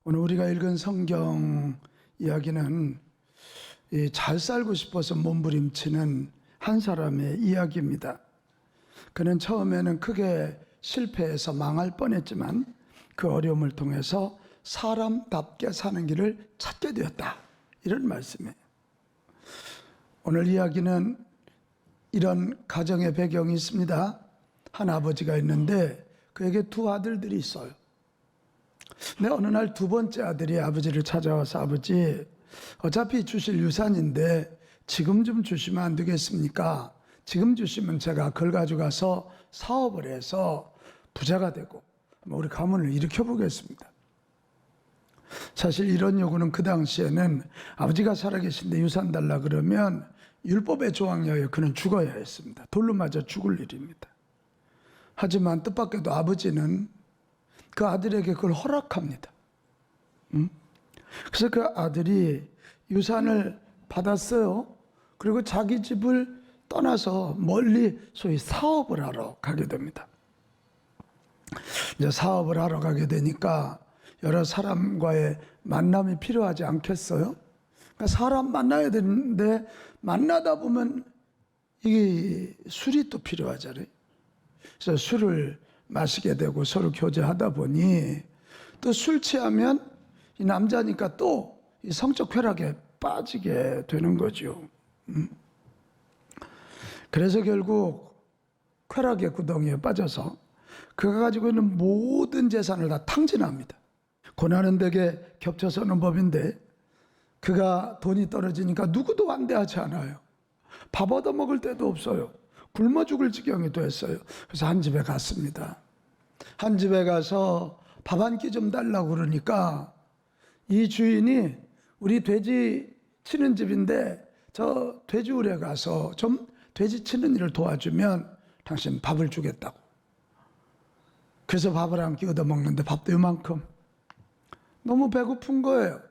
오늘 우리가 읽은 성경 이야기는 잘 살고 싶어서 몸부림치는 한 사람의 이야기입니다. 그는 처음에는 크게 실패해서 망할 뻔했지만 그 어려움을 통해서 사람답게 사는 길을 찾게 되었다. 이런 말씀이에요. 오늘 이야기는 이런 가정의 배경이 있습니다. 한 아버지가 있는데 그에게 두 아들들이 있어요. 근데 어느 날 두 번째 아들이 아버지를 찾아와서 아버지, 어차피 주실 유산인데 지금 좀 주시면 안 되겠습니까? 지금 주시면 제가 그걸 가져가서 사업을 해서 부자가 되고 우리 가문을 일으켜 보겠습니다. 사실 이런 요구는 그 당시에는 아버지가 살아계신데 유산 달라 그러면 율법의 조항에 의해 그는 죽어야 했습니다. 돌로 맞아 죽을 일입니다. 하지만 뜻밖에도 아버지는 그 아들에게 그걸 허락합니다. 그래서 그 아들이 유산을 받았어요. 그리고 자기 집을 떠나서 멀리 소위 사업을 하러 가게 됩니다. 이제 사업을 하러 가게 되니까 여러 사람과의 만남이 필요하지 않겠어요? 그러니까 사람 만나야 되는데 만나다 보면 이게 술이 또 필요하잖아요. 그래서 술을 마시게 되고 서로 교제하다 보니 또 술 취하면 이 남자니까 또 이 성적 쾌락에 빠지게 되는 거죠. 그래서 결국 쾌락의 구덩이에 빠져서 그가 가지고 있는 모든 재산을 다 탕진합니다. 고난은 되게 겹쳐서 오는 법인데 그가 돈이 떨어지니까 누구도 반대하지 않아요. 밥 얻어 먹을 데도 없어요. 굶어 죽을 지경이 됐어요. 그래서 한 집에 갔습니다. 한 집에 가서 밥 한 끼 좀 달라고 그러니까 이 주인이 우리 돼지 치는 집인데 저 돼지우에 가서 좀 돼지 치는 일을 도와주면 당신 밥을 주겠다고. 그래서 밥을 한 끼 얻어 먹는데 밥도 이만큼. 너무 배고픈 거예요.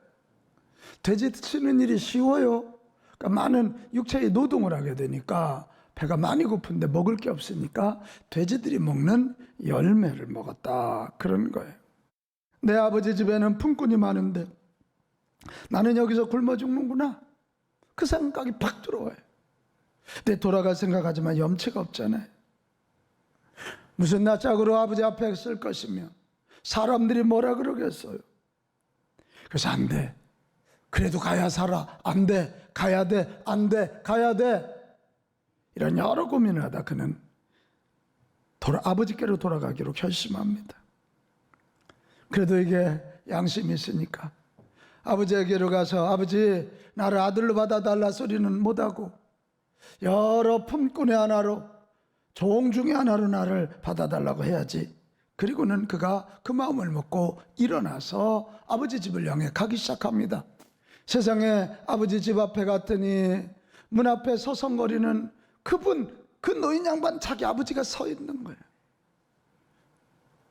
돼지 치는 일이 쉬워요. 그러니까 많은 육체의 노동을 하게 되니까 배가 많이 고픈데 먹을 게 없으니까 돼지들이 먹는 열매를 먹었다. 그런 거예요. 내 아버지 집에는 품꾼이 많은데 나는 여기서 굶어 죽는구나. 그 생각이 팍 들어와요. 근데 돌아갈 생각하지만 염치가 없잖아요. 무슨 낯짝으로 아버지 앞에 쓸 것이며 사람들이 뭐라 그러겠어요. 그래서 안 돼. 그래도 가야 살아. 안 돼. 가야 돼. 안 돼. 가야 돼. 이런 여러 고민을 하다 그는 아버지께로 돌아가기로 결심합니다. 그래도 이게 양심이 있으니까 아버지에게로 가서 아버지 나를 아들로 받아달라 소리는 못하고 여러 품꾼의 하나로 종 중에 하나로 나를 받아달라고 해야지. 그리고는 그가 그 마음을 먹고 일어나서 아버지 집을 향해 가기 시작합니다. 세상에 아버지 집 앞에 갔더니 문 앞에 서성거리는 그 노인 양반 자기 아버지가 서 있는 거예요.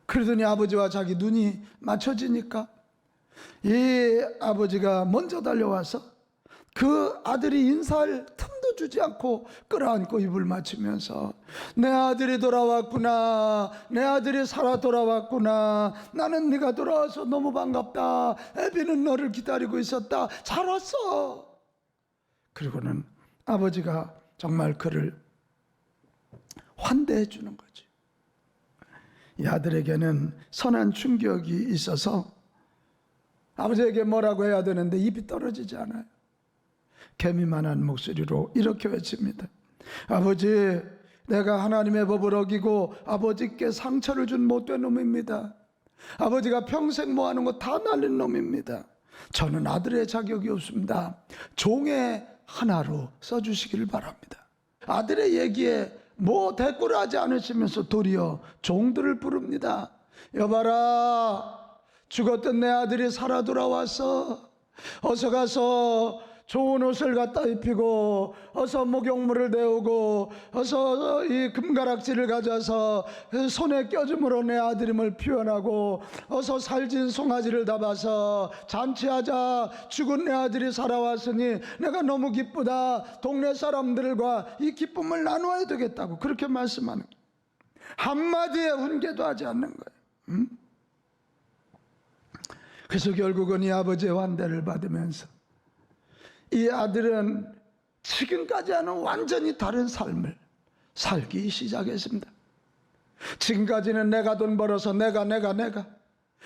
그러더니 아버지와 자기 눈이 맞춰지니까 이 아버지가 먼저 달려와서 그 아들이 인사할 틈도 주지 않고 끌어안고 입을 맞추면서 내 아들이 돌아왔구나. 내 아들이 살아 돌아왔구나. 나는 네가 돌아와서 너무 반갑다. 애비는 너를 기다리고 있었다. 잘 왔어. 그리고는 아버지가 정말 그를 환대해 주는 거죠. 이 아들에게는 선한 충격이 있어서 아버지에게 뭐라고 해야 되는데 입이 떨어지지 않아요. 개미만한 목소리로 이렇게 외칩니다. 아버지, 내가 하나님의 법을 어기고 아버지께 상처를 준 못된 놈입니다. 아버지가 평생 모아놓은 거 다 날린 놈입니다. 저는 아들의 자격이 없습니다. 종의 하나로 써주시기를 바랍니다. 아들의 얘기에 뭐 대꾸를 하지 않으시면서 도리어 종들을 부릅니다. 여봐라, 죽었던 내 아들이 살아 돌아와서 어서 가서 좋은 옷을 갖다 입히고 어서 목욕물을 내오고 어서 이 금가락지를 가져서 손에 껴줌으로 내 아들임을 표현하고 어서 살진 송아지를 잡아서 잔치하자. 죽은 내 아들이 살아왔으니 내가 너무 기쁘다. 동네 사람들과 이 기쁨을 나누어야 되겠다고 그렇게 말씀하는 거예요. 한마디의 훈계도 하지 않는 거예요. 그래서 결국은 이 아버지의 환대를 받으면서 이 아들은 지금까지와는 완전히 다른 삶을 살기 시작했습니다. 지금까지는 내가 돈 벌어서 내가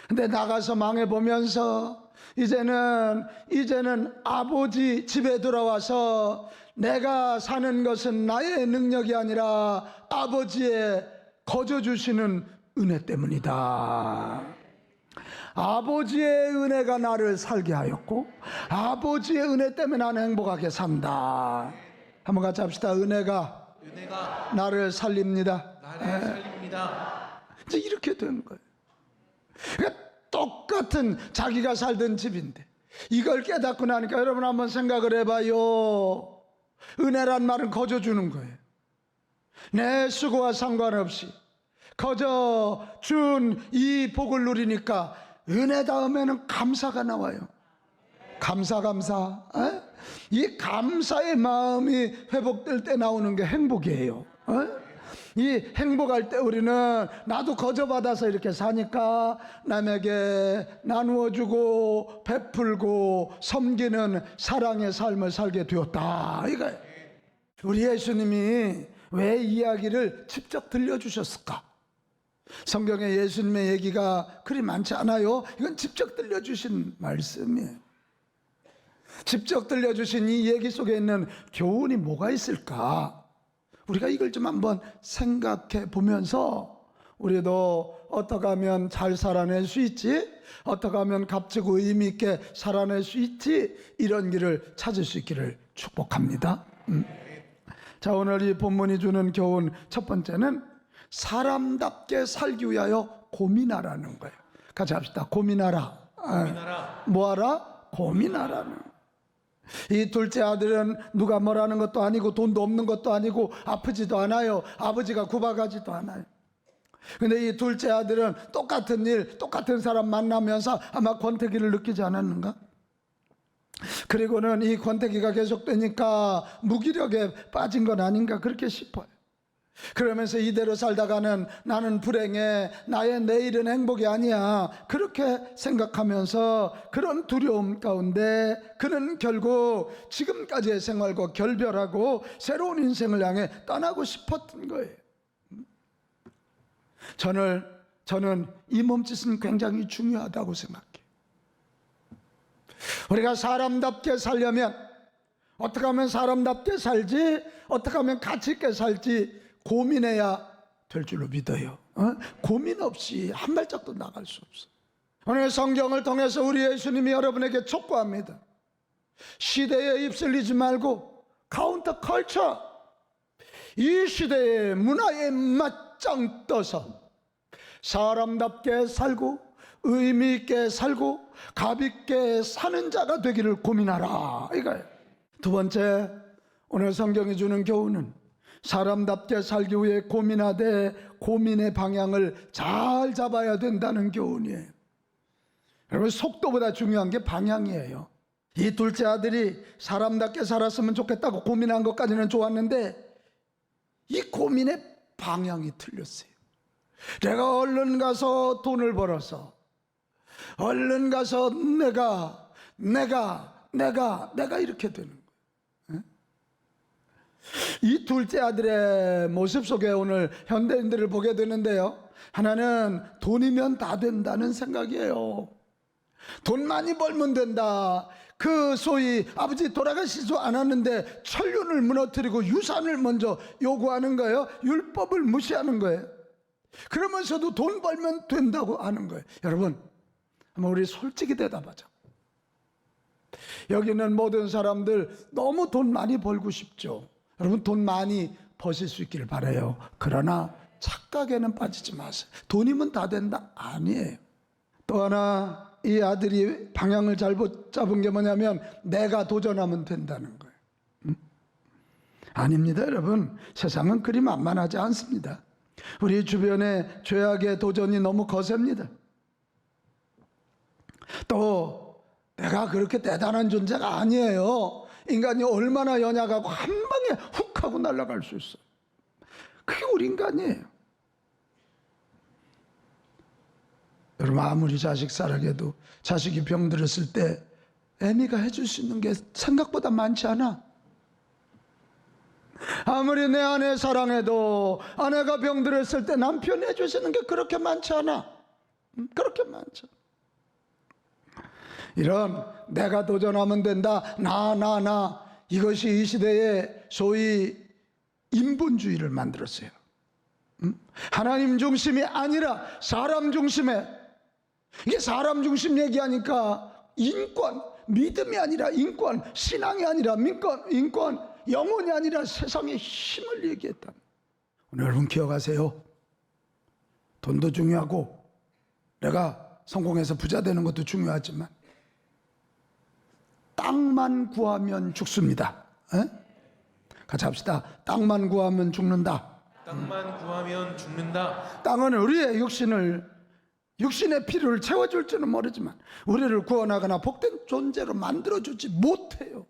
근데 나가서 망해보면서 이제는 아버지 집에 들어와서 내가 사는 것은 나의 능력이 아니라 아버지의 거저 주시는 은혜 때문이다. 아버지의 은혜가 나를 살게 하였고 아버지의 은혜 때문에 나는 행복하게 산다. 한번 같이 합시다. 은혜가 나를 살립니다. 이제 이렇게 된 거예요. 그러니까 똑같은 자기가 살던 집인데 이걸 깨닫고 나니까 여러분 한번 생각을 해봐요. 은혜란 말은 거저 주는 거예요. 내 수고와 상관없이 거저 준 이 복을 누리니까 은혜 다음에는 감사가 나와요. 감사. 이 감사의 마음이 회복될 때 나오는 게 행복이에요. 이 행복할 때 우리는 나도 거저 받아서 이렇게 사니까 남에게 나누어주고 베풀고 섬기는 사랑의 삶을 살게 되었다 이거예요. 우리 예수님이 왜 이야기를 직접 들려주셨을까? 성경에 예수님의 얘기가 그리 많지 않아요. 이건 직접 들려주신 말씀이에요. 직접 들려주신 이 얘기 속에 있는 교훈이 뭐가 있을까? 우리가 이걸 좀 한번 생각해 보면서 우리도 어떻게 하면 잘 살아낼 수 있지? 어떻게 하면 값지고 의미 있게 살아낼 수 있지? 이런 길을 찾을 수 있기를 축복합니다. 자, 오늘 이 본문이 주는 교훈 첫 번째는 사람답게 살기 위하여 고민하라는 거예요. 같이 합시다. 고민하라. 뭐하라? 고민하라는. 이 둘째 아들은 누가 뭐라는 것도 아니고 돈도 없는 것도 아니고 아프지도 않아요. 아버지가 구박하지도 않아요. 근데 이 둘째 아들은 똑같은 일, 똑같은 사람 만나면서 아마 권태기를 느끼지 않았는가? 그리고는 이 권태기가 계속되니까 무기력에 빠진 건 아닌가 그렇게 싶어요. 그러면서 이대로 살다가는 나는 불행해, 나의 내일은 행복이 아니야 그렇게 생각하면서 그런 두려움 가운데 그는 결국 지금까지의 생활과 결별하고 새로운 인생을 향해 떠나고 싶었던 거예요. 저는 이 몸짓은 굉장히 중요하다고 생각해요. 우리가 사람답게 살려면 어떻게 하면 사람답게 살지, 어떻게 하면 가치 있게 살지 고민해야 될 줄로 믿어요. 고민 없이 한 발짝도 나갈 수 없어. 오늘 성경을 통해서 우리 예수님이 여러분에게 촉구합니다. 시대에 입술리지 말고 카운터 컬처, 이 시대의 문화에 맞짱 떠서 사람답게 살고 의미 있게 살고 값 있게 사는 자가 되기를 고민하라 이거예요. 두 번째, 오늘 성경이 주는 교훈은 사람답게 살기 위해 고민하되 고민의 방향을 잘 잡아야 된다는 교훈이에요. 여러분, 속도보다 중요한 게 방향이에요. 이 둘째 아들이 사람답게 살았으면 좋겠다고 고민한 것까지는 좋았는데 이 고민의 방향이 틀렸어요. 내가 얼른 가서 돈을 벌어서 얼른 가서 내가 이렇게 되는 거예요. 이 둘째 아들의 모습 속에 오늘 현대인들을 보게 되는데요, 하나는 돈이면 다 된다는 생각이에요. 돈 많이 벌면 된다. 그 소위 아버지 돌아가시지도 않았는데 천륜을 무너뜨리고 유산을 먼저 요구하는 거예요. 율법을 무시하는 거예요. 그러면서도 돈 벌면 된다고 하는 거예요. 여러분, 한번 우리 솔직히 대답하자. 여기 있는 모든 사람들 너무 돈 많이 벌고 싶죠. 여러분, 돈 많이 버실 수 있기를 바라요. 그러나 착각에는 빠지지 마세요. 돈이면 다 된다? 아니에요. 또 하나, 이 아들이 방향을 잘못 잡은 게 뭐냐면 내가 도전하면 된다는 거예요. 아닙니다, 여러분. 세상은 그리 만만하지 않습니다. 우리 주변에 죄악의 도전이 너무 거셉니다. 또 내가 그렇게 대단한 존재가 아니에요. 인간이 얼마나 연약하고 한 방에 훅 하고 날아갈 수 있어요. 그게 우리 인간이에요. 여러분, 아무리 자식 사랑해도 자식이 병들었을 때 애미가 해줄 수 있는 게 생각보다 많지 않아. 아무리 내 아내 사랑해도 아내가 병들었을 때 남편이 해줄 수 있는 게 그렇게 많지 않아. 그렇게 많죠. 이런 내가 도전하면 된다, 나 이것이 이 시대에 소위 인본주의를 만들었어요. 하나님 중심이 아니라 사람 중심에, 이게 사람 중심 얘기하니까 인권, 믿음이 아니라 인권, 신앙이 아니라 인권, 영혼이 아니라 세상의 힘을 얘기했다. 오늘 여러분 기억하세요. 돈도 중요하고 내가 성공해서 부자 되는 것도 중요하지만 땅만 구하면 죽습니다. 에? 같이 합시다. 땅만 구하면 죽는다. 땅만 구하면 죽는다. 땅은 우리의 육신의 필요를 채워줄지는 모르지만 우리를 구원하거나 복된 존재로 만들어주지 못해요.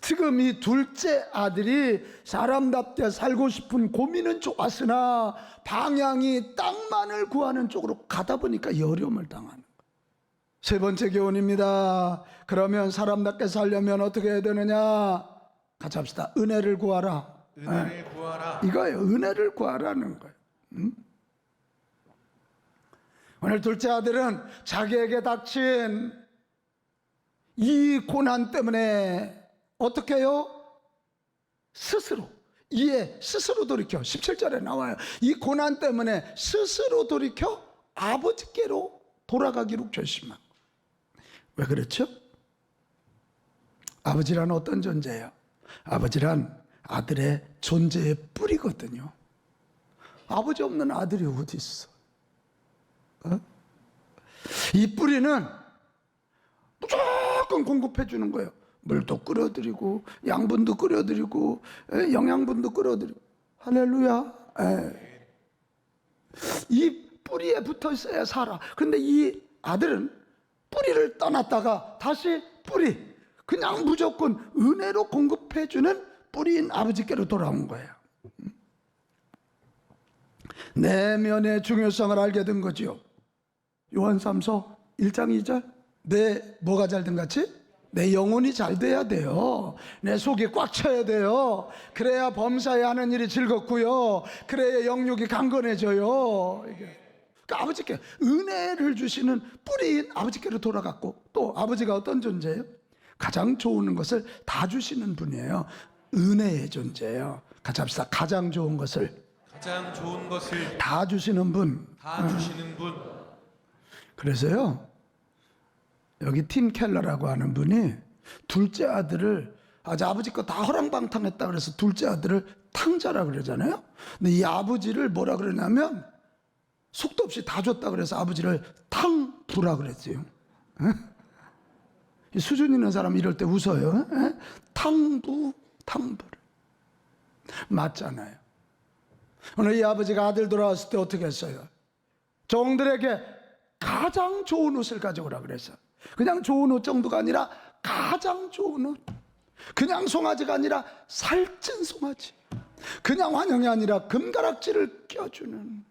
지금 이 둘째 아들이 사람답게 살고 싶은 고민은 좋았으나 방향이 땅만을 구하는 쪽으로 가다 보니까 어려움을 당하는 거예요. 세 번째 교훈입니다. 그러면 사람답게 살려면 어떻게 해야 되느냐? 같이 합시다. 은혜를 구하라. 은혜를 구하라. 이거예요. 은혜를 구하라는 거예요. 오늘 둘째 아들은 자기에게 닥친 이 고난 때문에 어떻게 해요? 스스로 돌이켜. 17절에 나와요. 이 고난 때문에 스스로 돌이켜 아버지께로 돌아가기로 결심한. 왜 그렇죠? 아버지란 어떤 존재예요? 아버지란 아들의 존재의 뿌리거든요. 아버지 없는 아들이 어디 있어? 이 뿌리는 무조건 공급해 주는 거예요. 물도 끓여드리고 양분도 끓여드리고 영양분도 끓여드리고. 할렐루야. 이 뿌리에 붙어 있어야 살아. 근데 이 아들은 뿌리를 떠났다가 다시 그냥 무조건 은혜로 공급해 주는 뿌리인 아버지께로 돌아온 거예요. 내면의 중요성을 알게 된 거죠. 요한3서 1장 2절. 뭐가 잘된 같이? 내 영혼이 잘 돼야 돼요. 내 속이 꽉 차야 돼요. 그래야 범사에 하는 일이 즐겁고요. 그래야 영육이 강건해져요. 그러니까 아버지께 은혜를 주시는 뿌리인 아버지께로 돌아갔고, 또 아버지가 어떤 존재예요? 가장 좋은 것을 다 주시는 분이에요. 은혜의 존재예요. 같이 합시다. 가장 좋은 것을 다 주시는 분. 그래서요, 여기 팀 켈러라고 하는 분이 둘째 아들을 아버지 거 다 허랑방탕했다 그래서 둘째 아들을 탕자라 그러잖아요. 근데 이 아버지를 뭐라 그러냐면 속도 없이 다 줬다 그래서 아버지를 탕부라 그랬어요. 수준 있는 사람 이럴 때 웃어요. 탕부를 맞잖아요. 오늘 이 아버지가 아들 돌아왔을 때 어떻게 했어요? 종들에게 가장 좋은 옷을 가져오라 그랬어요. 그냥 좋은 옷 정도가 아니라 가장 좋은 옷. 그냥 송아지가 아니라 살찐 송아지. 그냥 환영이 아니라 금가락지를 껴주는.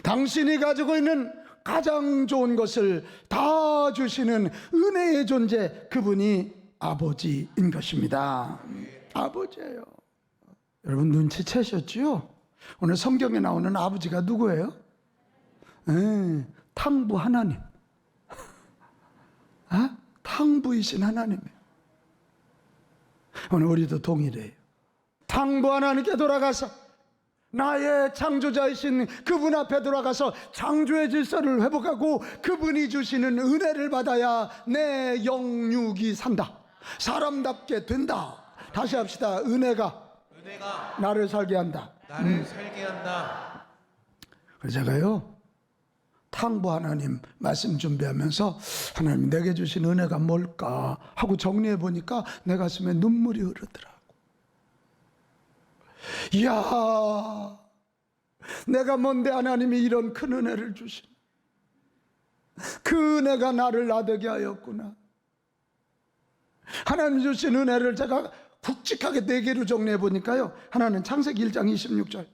당신이 가지고 있는 가장 좋은 것을 다 주시는 은혜의 존재, 그분이 아버지인 것입니다. 아버지예요. 여러분 눈치채셨죠? 오늘 성경에 나오는 아버지가 누구예요? 탕부 하나님. 탕부이신 하나님이에요. 오늘 우리도 동일해요. 탕부 하나님께 돌아가서 나의 창조자이신 그분 앞에 돌아가서 창조의 질서를 회복하고 그분이 주시는 은혜를 받아야 내 영육이 산다. 사람답게 된다. 다시 합시다. 은혜가 나를 살게 한다. 그래서 제가요, 탕부 하나님 말씀 준비하면서 하나님 내게 주신 은혜가 뭘까 하고 정리해 보니까 내 가슴에 눈물이 흐르더라고. 이야, 내가 뭔데 하나님이 이런 큰 은혜를 주신, 그 은혜가 나를 나되게 하였구나. 하나님 주신 은혜를 제가 굵직하게 4개로 정리해 보니까요, 하나는 창세기 1장 26절.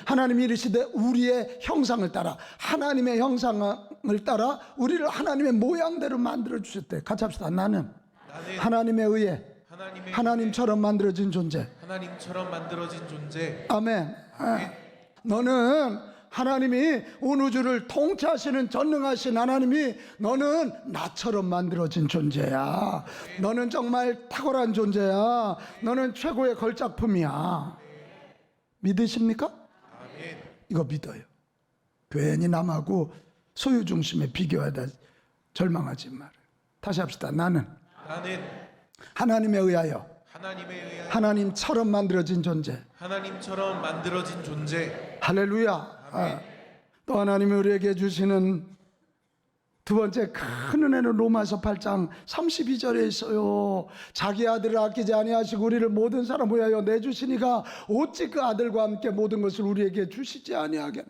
하나님이 이르시되 우리의 형상을 따라, 하나님의 형상을 따라 우리를 하나님의 모양대로 만들어 주셨대. 같이 합시다. 나는 하나님에 의해 하나님처럼 만들어진 존재. 하나님처럼 만들어진 존재. 아멘. 너는 하나님이 온 우주를 통치하시는 전능하신 하나님이 너는 나처럼 만들어진 존재야. 너는 정말 탁월한 존재야. 너는 최고의 걸작품이야. 믿으십니까? 아멘. 이거 믿어요. 괜히 남하고 소유 중심에 비교하다 절망하지 말아요. 다시 합시다. 나는 하나님에 의하여 하나님처럼 만들어진 존재. 하나님처럼 만들어진 존재. 할렐루야. 또 하나님이 우리에게 주시는 두 번째 큰 은혜는 로마서 8장 32절에 있어요. 자기 아들을 아끼지 아니하시고 우리를 모든 사람 위하여 내주시니가 어찌 그 아들과 함께 모든 것을 우리에게 주시지 아니하겠나.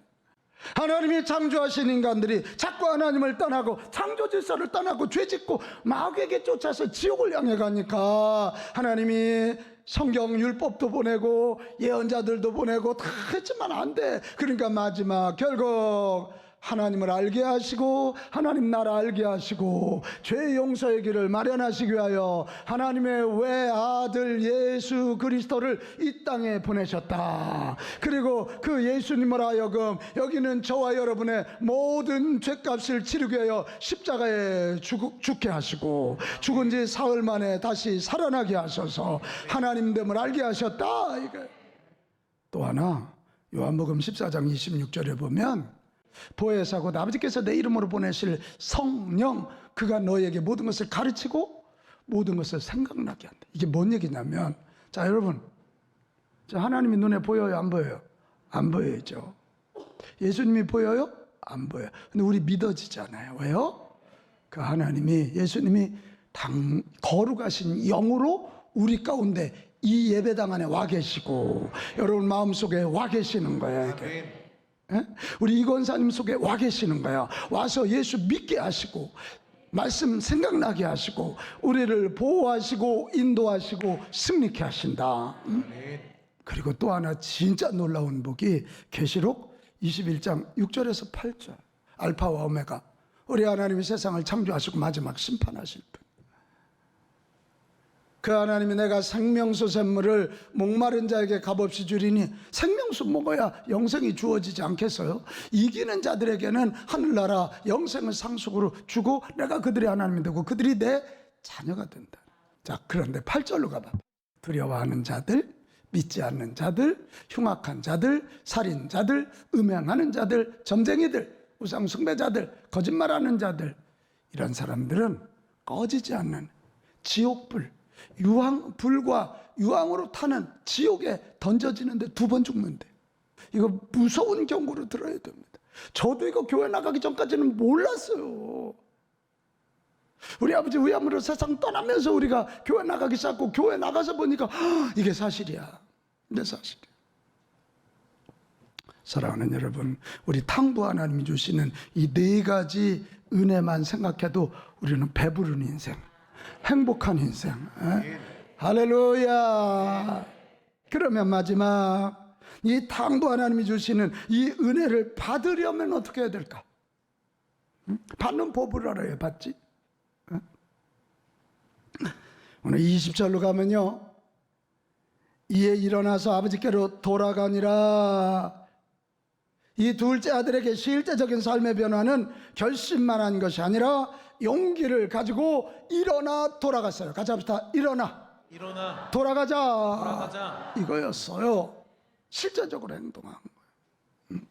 하나님이 창조하신 인간들이 자꾸 하나님을 떠나고 창조 질서를 떠나고 죄짓고 마귀에게 쫓아서 지옥을 향해 가니까 하나님이 성경 율법도 보내고 예언자들도 보내고 다 했지만 안 돼. 그러니까 마지막 결국 하나님을 알게 하시고 하나님 나라 알게 하시고 죄 용서의 길을 마련하시기 위하여 하나님의 외아들 예수 그리스도를 이 땅에 보내셨다. 그리고 그 예수님을 하여금 여기는 저와 여러분의 모든 죄값을 치르기 위하여 십자가에 죽게 하시고 죽은 지 사흘 만에 다시 살아나게 하셔서 하나님됨을 알게 하셨다. 이게 또 하나 요한복음 14장 26절에 보면 보혜사 곧 아버지께서 내 이름으로 보내실 성령 그가 너에게 모든 것을 가르치고 모든 것을 생각나게 한다. 이게 뭔 얘기냐면 자 여러분 하나님이 눈에 보여요 안 보여요? 안 보여요. 예수님이 보여요? 안 보여요. 근데 우리 믿어지잖아요. 왜요? 그 하나님이 예수님이 거룩하신 영으로 우리 가운데 이 예배당 안에 와 계시고 여러분 마음속에 와 계시는 거예요. 이게. 우리 이권사님 속에 와 계시는 거야. 와서 예수 믿게 하시고 말씀 생각나게 하시고 우리를 보호하시고 인도하시고 승리케 하신다. 그리고 또 하나 진짜 놀라운 복이 계시록 21장 6절에서 8절 알파와 오메가 우리 하나님이 세상을 창조하시고 마지막 심판하실 분. 그 하나님이 내가 생명수 샘물을 목마른 자에게 값없이 주리니 생명수 먹어야 영생이 주어지지 않겠어요? 이기는 자들에게는 하늘나라 영생을 상속으로 주고 내가 그들의 하나님이 되고 그들이 내 자녀가 된다. 자 그런데 8절로 가봐. 두려워하는 자들, 믿지 않는 자들, 흉악한 자들, 살인자들, 음행하는 자들, 점쟁이들, 우상숭배자들, 거짓말하는 자들 이런 사람들은 꺼지지 않는 지옥불 불과 유황으로 타는 지옥에 던져지는데 2번 죽는데 이거 무서운 경고로 들어야 됩니다. 저도 이거 교회 나가기 전까지는 몰랐어요. 우리 아버지 위암으로 세상 떠나면서 우리가 교회 나가기 시작하고 교회 나가서 보니까 이게 사실이야. 근데 사실이야. 사랑하는 여러분, 우리 탕부 하나님이 주시는 이 4가지 은혜만 생각해도 우리는 배부른 인생, 행복한 인생. 할렐루야. 그러면 마지막 이 탕부 하나님이 주시는 이 은혜를 받으려면 어떻게 해야 될까? 받는 법을 알아야 받지. 오늘 20절로 가면요, 이에 일어나서 아버지께로 돌아가니라. 이 둘째 아들에게 실제적인 삶의 변화는 결심만 한 것이 아니라 용기를 가지고 일어나 돌아갔어요. 같이 합시다. 일어나 돌아가자. 이거였어요. 실제적으로 행동한 거예요.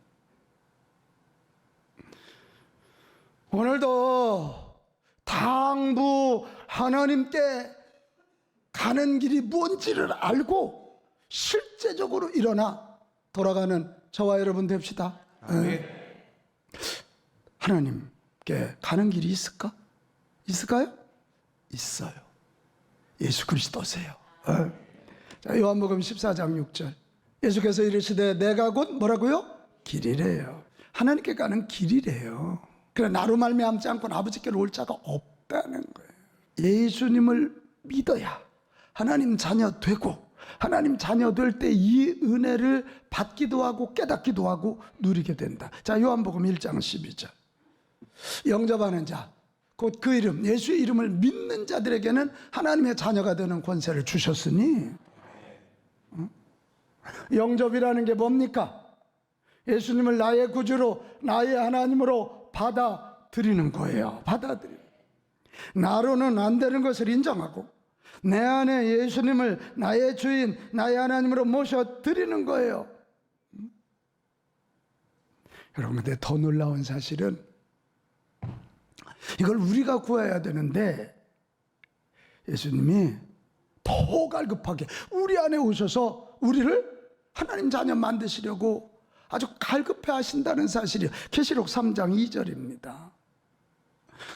오늘도 당부 하나님께 가는 길이 뭔지를 알고 실제적으로 일어나 돌아가는 저와 여러분 됩시다. 하나님께 가는 길이 있을까? 있을까요? 있어요. 예수 그리스도세요. 자, 요한복음 14장 6절 예수께서 이르시되 내가 곧 뭐라고요? 길이래요. 하나님께 가는 길이래요. 그래 나로 말미암지 않고는 아버지께로 올 자가 없다는 거예요. 예수님을 믿어야 하나님 자녀 되고 하나님 자녀 될 때 이 은혜를 받기도 하고 깨닫기도 하고 누리게 된다. 자, 요한복음 1장 12절. 영접하는 자, 곧 그 이름, 예수의 이름을 믿는 자들에게는 하나님의 자녀가 되는 권세를 주셨으니, 영접이라는 게 뭡니까? 예수님을 나의 구주로, 나의 하나님으로 받아들이는 거예요. 받아들이는. 나로는 안 되는 것을 인정하고 내 안에 예수님을 나의 주인, 나의 하나님으로 모셔드리는 거예요. 여러분, 근데 더 놀라운 사실은 이걸 우리가 구해야 되는데 예수님이 더 갈급하게 우리 안에 오셔서 우리를 하나님 자녀 만드시려고 아주 갈급해 하신다는 사실이 계시록 3장 2절입니다.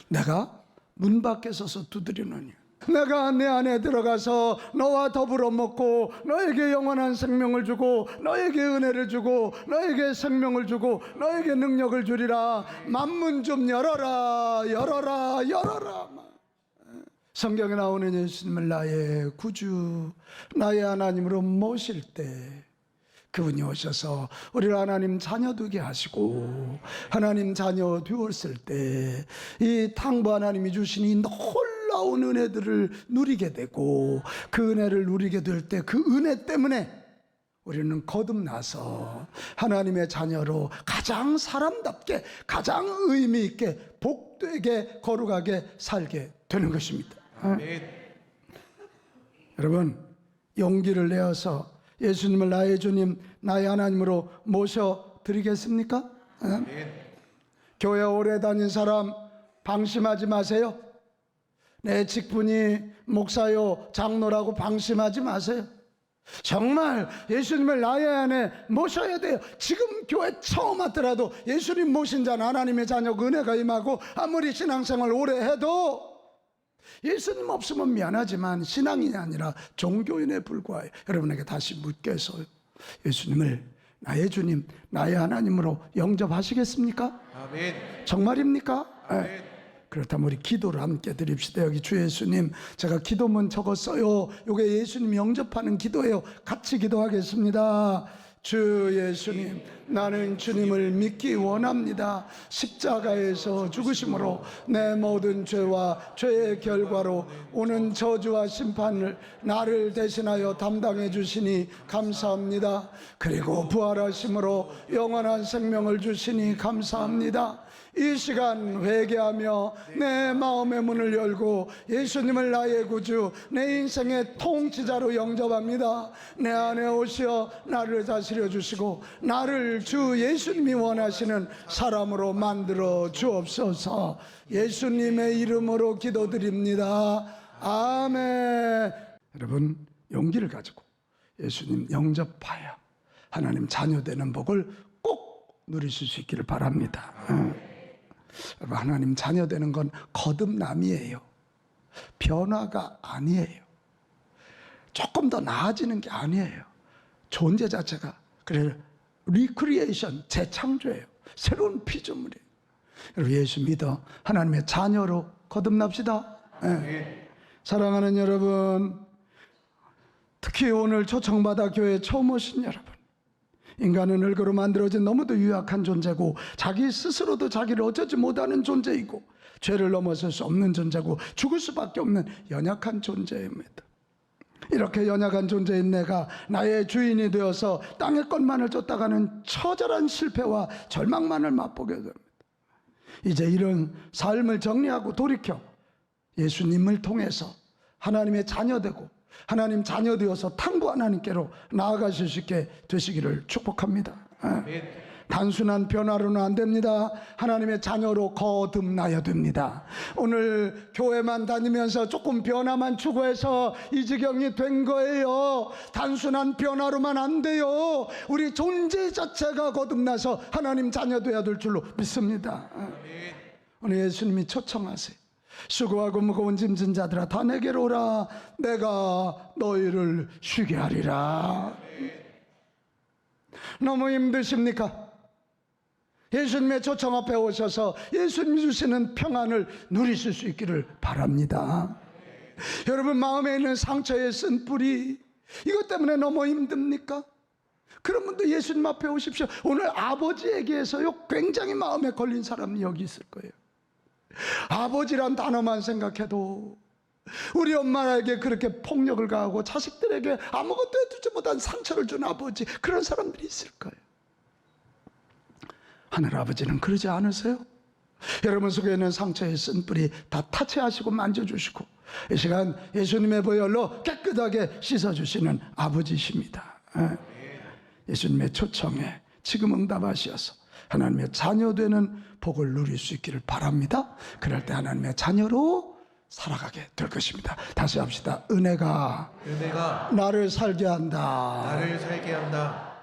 내가 문 밖에 서서 두드리노니 내가 내 안에 들어가서 너와 더불어 먹고 너에게 영원한 생명을 주고 너에게 은혜를 주고 너에게 생명을 주고 너에게 능력을 주리라. 만문 좀 열어라, 열어라, 열어라. 성경에 나오는 예수님을 나의 구주, 나의 하나님으로 모실 때 그분이 오셔서 우리를 하나님 자녀 되게 하시고 하나님 자녀 되었을 때 이 탕부 하나님이 주신 이 놀라운 은혜들을 누리게 되고 그 은혜를 누리게 될 때 그 은혜 때문에 우리는 거듭나서 하나님의 자녀로 가장 사람답게 가장 의미 있게 복되게 거룩하게 살게 되는 것입니다. 여러분, 용기를 내어서 예수님을 나의 주님, 나의 하나님으로 모셔드리겠습니까? 교회 오래 다닌 사람 방심하지 마세요. 내 직분이 목사요, 장로라고 방심하지 마세요. 정말 예수님을 나의 안에 모셔야 돼요. 지금 교회 처음 왔더라도 예수님 모신 자는 하나님의 자녀 은혜가 임하고 아무리 신앙생활 오래 해도 예수님 없으면 미안하지만 신앙인이 아니라 종교인에 불과해요. 여러분에게 다시 묻겠어요. 예수님을 나의 주님, 나의 하나님으로 영접하시겠습니까? 아멘. 정말입니까? 아멘. 네. 그렇다면 우리 기도를 함께 드립시다. 여기 주 예수님, 제가 기도문 적었어요. 이게 예수님 영접하는 기도예요. 같이 기도하겠습니다. 주 예수님, 나는 주님을 믿기 원합니다. 십자가에서 죽으심으로 내 모든 죄와 죄의 결과로 오는 저주와 심판을 나를 대신하여 담당해 주시니 감사합니다. 그리고 부활하심으로 영원한 생명을 주시니 감사합니다. 이 시간 회개하며 내 마음의 문을 열고 예수님을 나의 구주, 내 인생의 통치자로 영접합니다. 내 안에 오시어 나를 다스려 주시고 나를 주 예수님이 원하시는 사람으로 만들어 주옵소서. 예수님의 이름으로 기도드립니다. 아멘. 여러분, 용기를 가지고 예수님 영접하여 하나님 자녀 되는 복을 꼭 누리실 수 있기를 바랍니다. 여러분, 하나님 자녀 되는 건 거듭남이에요. 변화가 아니에요. 조금 더 나아지는 게 아니에요. 존재 자체가 그래 리크리에이션, 재창조예요. 새로운 피조물이에요. 여러분, 예수 믿어 하나님의 자녀로 거듭납시다. 네. 사랑하는 여러분, 특히 오늘 초청받아 교회에 처음 오신 여러분, 인간은 흙으로 만들어진 너무도 유약한 존재고 자기 스스로도 자기를 어쩌지 못하는 존재이고 죄를 넘어설 수 없는 존재고 죽을 수밖에 없는 연약한 존재입니다. 이렇게 연약한 존재인 내가 나의 주인이 되어서 땅의 것만을 쫓다가는 처절한 실패와 절망만을 맛보게 됩니다. 이제 이런 삶을 정리하고 돌이켜 예수님을 통해서 하나님의 자녀되고 하나님 자녀 되어서 탕부 하나님께로 나아가실 수 있게 되시기를 축복합니다. 단순한 변화로는 안 됩니다. 하나님의 자녀로 거듭나야 됩니다. 오늘 교회만 다니면서 조금 변화만 추구해서 이 지경이 된 거예요. 단순한 변화로만 안 돼요. 우리 존재 자체가 거듭나서 하나님 자녀 되어야 될 줄로 믿습니다. 오늘 예수님이 초청하세요. 수고하고 무거운 짐진 자들아 다 내게로 오라. 내가 너희를 쉬게 하리라. 너무 힘드십니까? 예수님의 초청 앞에 오셔서 예수님 주시는 평안을 누리실 수 있기를 바랍니다. 여러분, 마음에 있는 상처에 쓴 뿌리, 이것 때문에 너무 힘듭니까? 그런 분도 예수님 앞에 오십시오. 오늘 아버지에게서요 굉장히 마음에 걸린 사람이 여기 있을 거예요. 아버지란 단어만 생각해도 우리 엄마에게 그렇게 폭력을 가하고 자식들에게 아무것도 해주지 못한 상처를 준 아버지, 그런 사람들이 있을 거예요. 하늘아버지는 그러지 않으세요? 여러분 속에 있는 상처의 쓴뿌리 다 타치하시고 만져주시고 이 시간 예수님의 보혈로 깨끗하게 씻어주시는 아버지십니다. 예수님의 초청에 지금 응답하시어서 하나님의 자녀 되는 복을 누릴 수 있기를 바랍니다. 그럴 때 하나님의 자녀로 살아가게 될 것입니다. 다시 합시다. 은혜가 은혜가 나를 살게 한다. 나를 살게 한다.